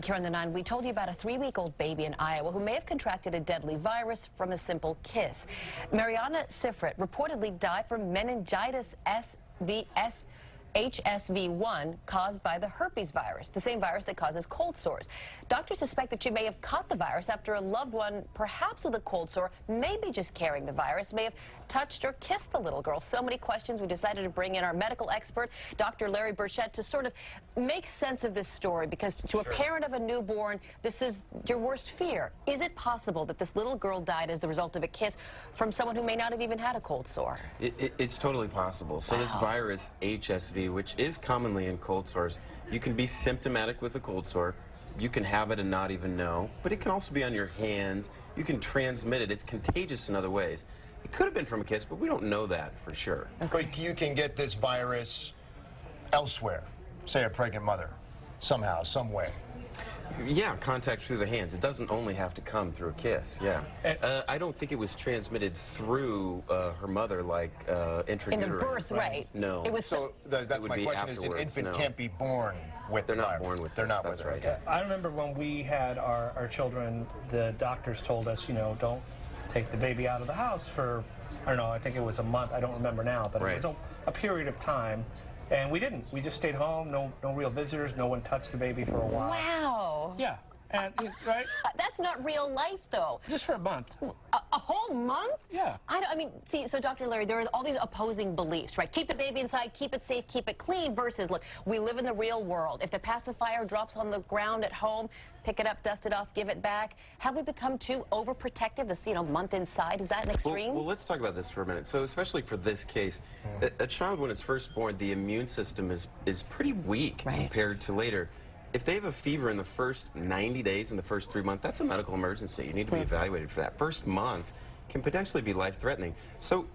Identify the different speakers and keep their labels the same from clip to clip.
Speaker 1: Here on the 9, we told you about a 3-week-old baby in Iowa who may have contracted a deadly virus from a simple kiss. Mariana Sifrit reportedly died from meningitis HSV1 caused by the herpes virus, the same virus that causes cold sores. Doctors suspect that she may have caught the virus after a loved one, perhaps with a cold sore, maybe just carrying the virus, may have touched or kissed the little girl. So many questions. We decided to bring in our medical expert, Dr. Larry Burchett, to sort of make sense of this story, because to a parent of a newborn, this is your worst fear. Is it possible that this little girl died as the result of a kiss from someone who may not have even had a cold sore?
Speaker 2: It's totally possible. So this virus, HSV, which is commonly in cold sores, you can be symptomatic with a cold sore. You can have it and not even know, but it can also be on your hands. You can transmit it. It's contagious in other ways. It could have been from a kiss, but we don't know that for sure.
Speaker 3: But you can get this virus elsewhere, say a pregnant mother, somehow, some way.
Speaker 2: Yeah, contact through the hands. It doesn't only have to come through a kiss, yeah. I don't think it was transmitted through her mother, like intrauterine.
Speaker 1: In the birth, right?
Speaker 2: No.
Speaker 3: It was so that's my question, is an infant can't be born with
Speaker 2: They're
Speaker 3: the
Speaker 2: not
Speaker 3: virus.
Speaker 2: born with
Speaker 3: They're
Speaker 2: this,
Speaker 3: not
Speaker 2: that's
Speaker 3: with it,
Speaker 2: right.
Speaker 3: okay.
Speaker 4: I remember when we had our children, the doctors told us, you know, don't take the baby out of the house for, I don't know, I think it was a month, I don't remember now, but it was a period of time. And we didn't. We just stayed home, no real visitors, no one touched the baby for a while.
Speaker 1: Wow.
Speaker 4: Yeah. And, right?
Speaker 1: That's not real life, though.
Speaker 4: Just for a month.
Speaker 1: A whole month?
Speaker 4: Yeah.
Speaker 1: I mean, see, so Dr. Larry, there are all these opposing beliefs, right? Keep the baby inside, keep it safe, keep it clean, versus, look, we live in the real world. If the pacifier drops on the ground at home, pick it up, dust it off, give it back. Have we become too overprotective this, month inside? Is that an extreme?
Speaker 2: Well, let's talk about this for a minute. So especially for this case, a child, when it's first born, the immune system is pretty weak compared to later. If they have a fever in the first 90 days, in the first 3 months, that's a medical emergency. You need to be evaluated for that. First month can potentially be life-threatening. So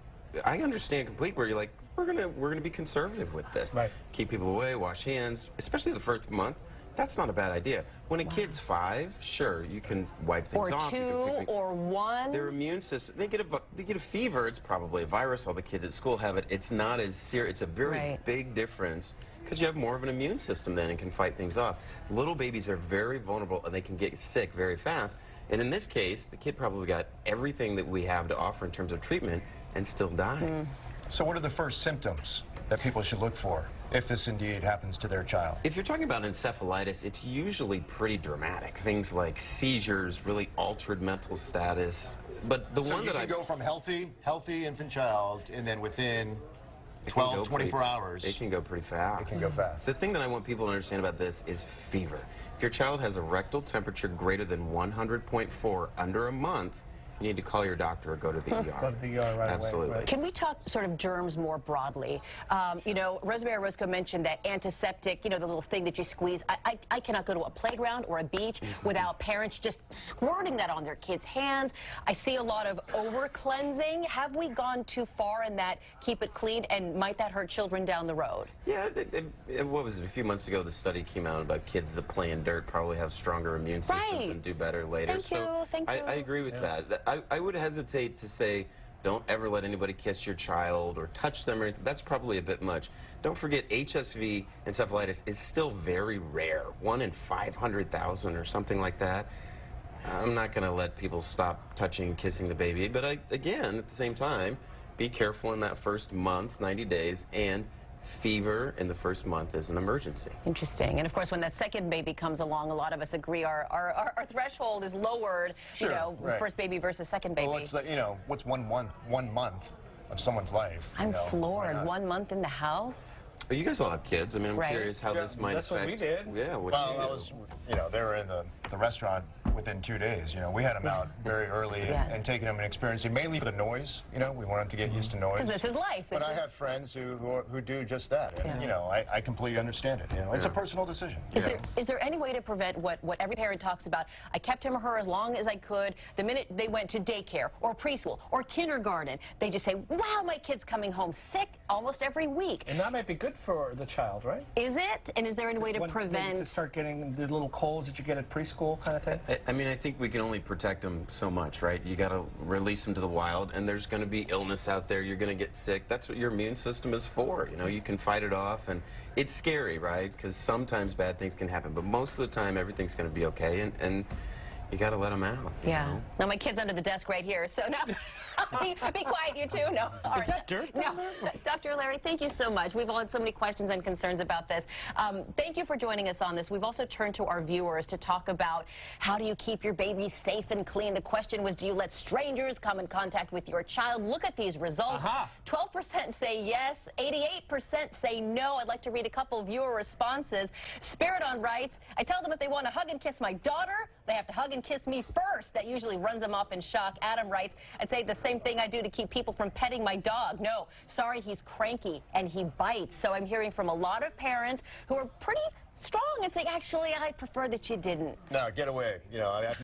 Speaker 2: I understand completely where you're like, we're gonna be conservative with this.
Speaker 4: Right.
Speaker 2: Keep people away, wash hands, especially the first month. That's not a bad idea. When a kid's 5, sure, you can wipe things off.
Speaker 1: Or 2 or 1.
Speaker 2: Their immune system, they get a fever, it's probably a virus. All the kids at school have it. It's not as serious. It's a very big difference, because you have more of an immune system then and can fight things off. Little babies are very vulnerable and they can get sick very fast. And in this case, the kid probably got everything that we have to offer in terms of treatment and still died.
Speaker 3: So what are the first symptoms that people should look for if this indeed happens to their child?
Speaker 2: If you're talking about encephalitis, it's usually pretty dramatic. Things like seizures, really altered mental status. But the one that I
Speaker 3: go from healthy infant child, and then within 12, 24 hours.
Speaker 2: It can go pretty fast.
Speaker 3: It can go fast.
Speaker 2: The thing that I want people to understand about this is fever. If your child has a rectal temperature greater than 100.4 under a month, you need to call your doctor or go to the ER.
Speaker 4: Go to the ER right
Speaker 2: Absolutely.
Speaker 4: away. Right.
Speaker 1: Can we talk sort of germs more broadly? Rosemary Orozco mentioned that antiseptic, the little thing that you squeeze. I cannot go to a playground or a beach without parents just squirting that on their kids' hands. I see a lot of over-cleansing. Have we gone too far in that keep it clean, and might that hurt children down the road?
Speaker 2: Yeah, what was it, a few months ago, the study came out about kids that play in dirt probably have stronger immune systems and do better later.
Speaker 1: Thank you.
Speaker 2: I agree with that. I would hesitate to say don't ever let anybody kiss your child or touch them or anything. That's probably a bit much. Don't forget, HSV encephalitis is still very rare, 1 in 500,000 or something like that. I'm not going to let people stop touching and kissing the baby, but again, at the same time, be careful in that first month, 90 days, and fever in the first month is an emergency.
Speaker 1: Interesting. And of course, when that second baby comes along, a lot of us agree our threshold is lowered, first baby versus second baby.
Speaker 3: Well, it's what's one month of someone's life?
Speaker 1: I'm floored. 1 month in the house?
Speaker 2: But you guys all have kids. I mean, I'm curious how this might affect.
Speaker 4: That's what we did.
Speaker 2: Yeah, what you do.
Speaker 3: They were in the restaurant within 2 days. We had them out very early and taking them and experiencing, mainly for the noise. We want them to get used to noise.
Speaker 1: Because this is life.
Speaker 3: But I have friends who do just that. And, I completely understand it. It's a personal decision.
Speaker 1: Is there any way to prevent what every parent talks about? I kept him or her as long as I could. The minute they went to daycare or preschool or kindergarten, they just say, wow, my kid's coming home sick almost every week.
Speaker 4: And that might be good for the child, right?
Speaker 1: Is it? And is there any way to prevent?
Speaker 4: To start getting the little colds that you get at preschool? school kind of thing?
Speaker 2: I mean, I think we can only protect them so much, right? You got to release them to the wild, and there's going to be illness out there. You're going to get sick. That's what your immune system is for. You know, you can fight it off, and it's scary, right? Because sometimes bad things can happen, but most of the time, everything's going to be okay, and you got to let them out.
Speaker 1: Yeah.
Speaker 2: You know?
Speaker 1: Now my kid's under the desk right here, so now be quiet, you two. No. All
Speaker 5: Is that dirt?
Speaker 1: No. Dr. Larry, thank you so much. We've all had so many questions and concerns about this. Thank you for joining us on this. We've also turned to our viewers to talk about how do you keep your baby safe and clean. The question was, do you let strangers come in contact with your child? Look at these results. 12% say yes, 88% say no. I'd like to read a couple viewer responses. Spirit on writes, I tell them if they want to hug and kiss my daughter, they have to hug and kiss me first. That usually runs them off in shock. Adam writes, I'd say the same thing I do to keep people from petting my dog. No, sorry, he's cranky and he bites. So I'm hearing from a lot of parents who are pretty strong and saying, actually, I prefer that you didn't.
Speaker 3: No, get away. You know,